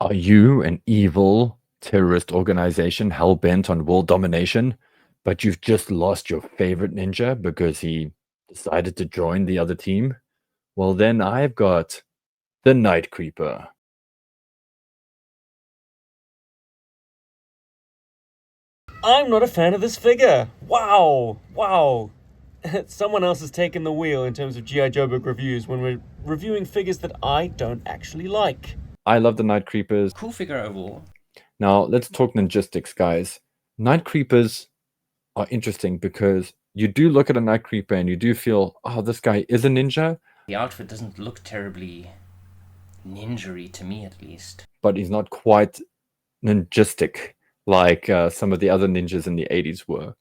Are you an evil terrorist organization hell-bent on world domination, but you've just lost your favorite ninja because he decided to join the other team? Well, then I've got the Night Creeper. I'm not a fan of this figure. Wow, wow. Someone else has taken the wheel in terms of GI Joburg reviews when we're reviewing figures that I don't actually like. I love the Night Creepers. Cool figure overall. Now, let's talk ninjistics, guys. Night Creepers are interesting because you do look at a Night Creeper and you do feel, oh, this guy is a ninja. The outfit doesn't look terribly ninja-y to me, at least. But he's not quite ninjistic like some of the other ninjas in the 80s were.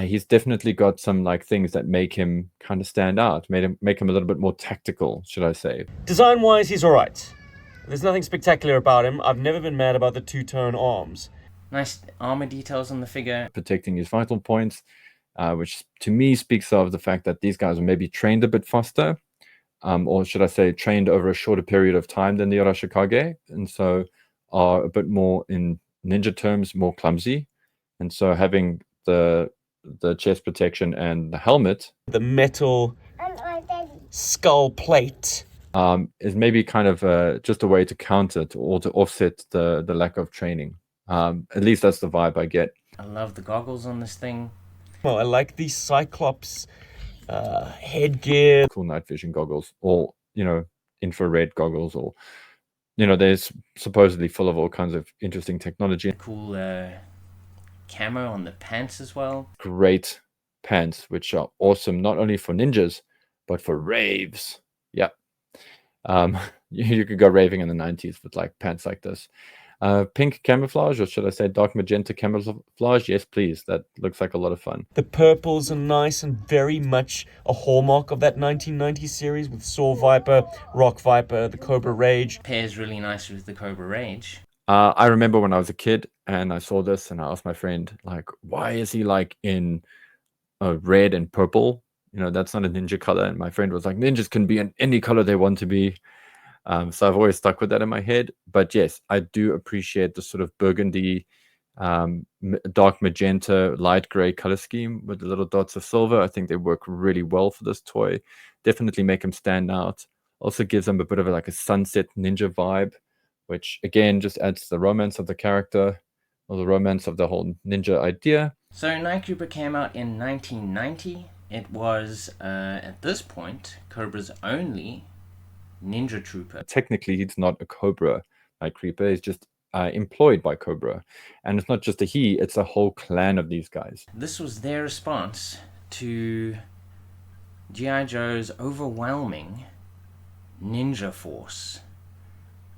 He's definitely got some like things that make him kind of stand out, make him a little bit more tactical, should I say. Design-wise, he's alright. There's nothing spectacular about him. I've never been mad about the two-tone arms. Nice armor details on the figure. Protecting his vital points, which to me speaks of the fact that these guys are maybe trained a bit faster, or should I say trained over a shorter period of time than the Arashikage, and so are a bit more, in ninja terms, more clumsy. And so having the chest protection and the helmet, the metal skull plate, is maybe kind of just a way to counter or to offset the lack of training. At least that's the vibe I get. I love the goggles on this thing. Well, I like the Cyclops headgear. Cool night vision goggles, or infrared goggles, or they're supposedly full of all kinds of interesting technology. Cool camo on the pants as well. Great pants, which are awesome not only for ninjas but for raves. Yep. You could go raving in the 90s with like pants like this. Pink camouflage, or should I say dark magenta camouflage? Yes, please. That looks like a lot of fun. The purples are nice and very much a hallmark of that 1990s series with Saw Viper, Rock Viper, the Cobra Rage. Pairs really nice with the Cobra Rage. I remember when I was a kid and I saw this and I asked my friend, like, why is he like in red and purple? That's not a ninja color. And my friend was like, ninjas can be in any color they want to be. So I've always stuck with that in my head. But yes, I do appreciate the sort of burgundy, dark magenta, light gray color scheme with the little dots of silver. I think they work really well for this toy. Definitely make him stand out. Also gives him a bit of like a sunset ninja vibe, which again just adds to the romance of the character, or the romance of the whole ninja idea. So Night Creeper came out in 1990. It was, at this point, Cobra's only ninja trooper. Technically, he's not a Cobra Night Creeper. He's just employed by Cobra. And it's not just a he, it's a whole clan of these guys. This was their response to G.I. Joe's overwhelming ninja force.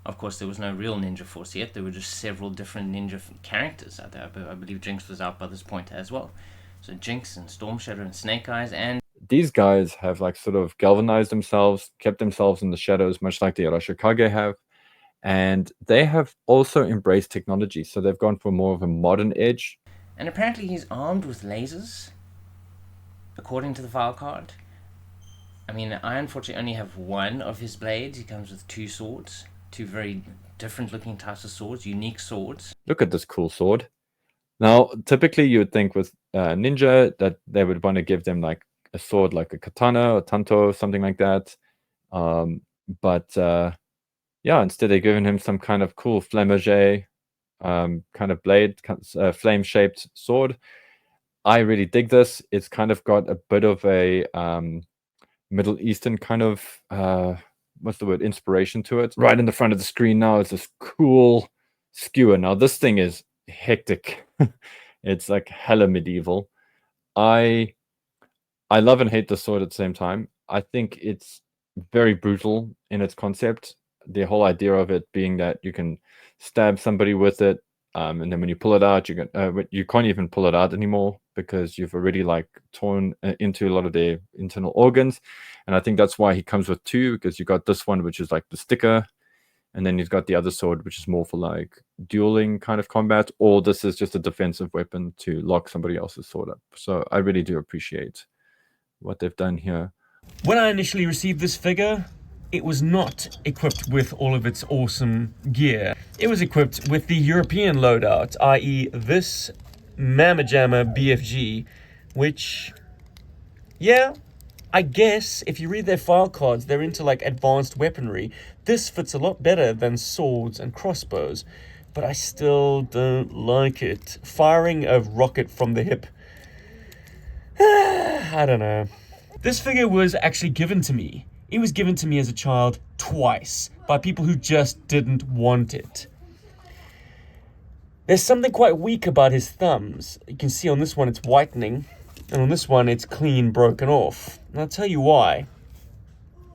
Of course, there was no real ninja force yet. There were just several different ninja characters out there. I believe Jinx was out by this point as well. So Jinx and Storm Shadow and Snake Eyes, and these guys have like sort of galvanized themselves, kept themselves in the shadows, much like the Arashikage have. And they have also embraced technology. So they've gone for more of a modern edge. And apparently he's armed with lasers, according to the file card. I mean, I unfortunately only have one of his blades. He comes with two swords, two very different looking types of swords, unique swords. Look at this cool sword. Now, typically you would think with ninja that they would want to give them like a sword like a katana or tanto, something like that. Yeah, instead they've given him some kind of cool flamage kind of blade, flame-shaped sword. I really dig this. It's kind of got a bit of a Middle Eastern kind of what's the word, inspiration to it. Right in the front of the screen now is this cool skewer. Now this thing is hectic. It's like hella medieval. I love and hate the sword at the same time. I think it's very brutal in its concept. The whole idea of it being that you can stab somebody with it, and then when you pull it out, you can't even pull it out anymore because you've already like torn into a lot of their internal organs. And I think that's why he comes with two, because you got this one, which is like the sticker, and then he's got the other sword, which is more for like dueling kind of combat, or this is just a defensive weapon to lock somebody else's sword up. So I really do appreciate what they've done here. When I initially received this figure, it was not equipped with all of its awesome gear. It was equipped with the European loadout, i.e. this Mamma Jamma BFG, which, yeah, I guess if you read their file cards, they're into like advanced weaponry. This fits a lot better than swords and crossbows, but I still don't like it. Firing a rocket from the hip, I don't know. This figure was actually given to me. It was given to me as a child twice by people who just didn't want it. There's something quite weak about his thumbs. You can see on this one it's whitening, and on this one it's clean broken off. And I'll tell you why.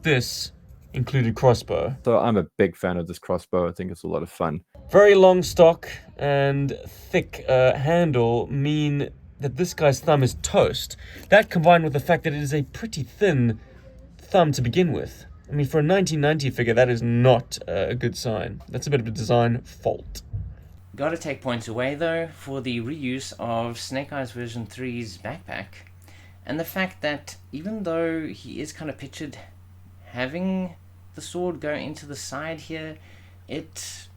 This included crossbow. So I'm a big fan of this crossbow. I think it's a lot of fun. Very long stock and thick handle mean that this guy's thumb is toast. That combined with the fact that it is a pretty thin thumb to begin with. I mean, for a 1990 figure, that is not a good sign. That's a bit of a design fault. Gotta take points away though for the reuse of Snake Eyes version 3's backpack, and the fact that even though he is kind of pictured having the sword go into the side here, it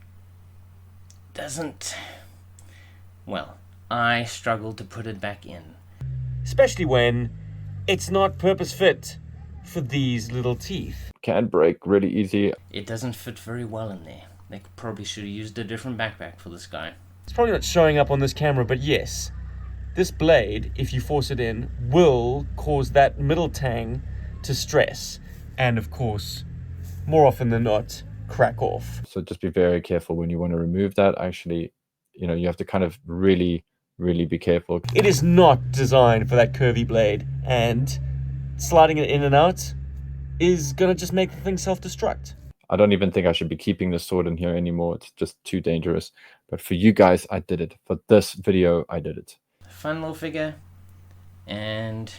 doesn't, well, I struggled to put it back in. Especially when it's not purpose fit for these little teeth. Can break really easy. It doesn't fit very well in there. They probably should have used a different backpack for this guy. It's probably not showing up on this camera, but yes, this blade, if you force it in, will cause that middle tang to stress. And of course, more often than not, crack off. So just be very careful when you want to remove that. Actually, you know, you have to kind of really be careful. It is not designed for that curvy blade, and sliding it in and out is gonna just make the thing self-destruct. I don't even think I should be keeping the sword in here anymore. It's just too dangerous. But for you guys, I did it. For this video, I did it. Fun little figure, and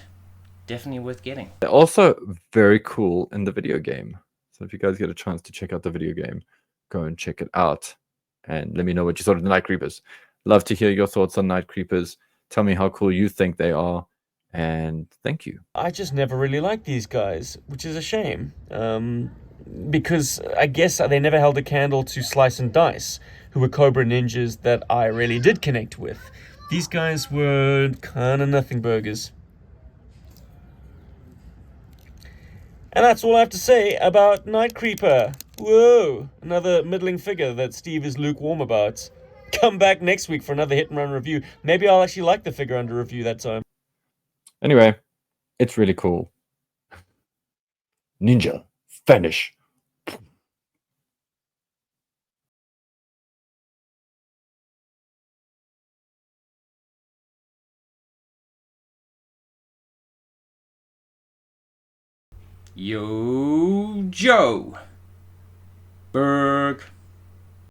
definitely worth getting. They're also very cool in the video game. So if you guys get a chance to check out the video game, go and check it out. And let me know what you thought of the Night Creepers. Love to hear your thoughts on Night Creepers. Tell me how cool you think they are. And thank you. I just never really liked these guys, which is a shame. Because I guess they never held a candle to Slice and Dice, who were Cobra ninjas that I really did connect with. These guys were kind of nothing burgers. And that's all I have to say about Night Creeper. Whoa, another middling figure that Steve is lukewarm about. Come back next week for another hit and run review. Maybe I'll actually like the figure under review that time. Anyway, it's really cool. Ninja, vanish. Yo, Joe. Berg.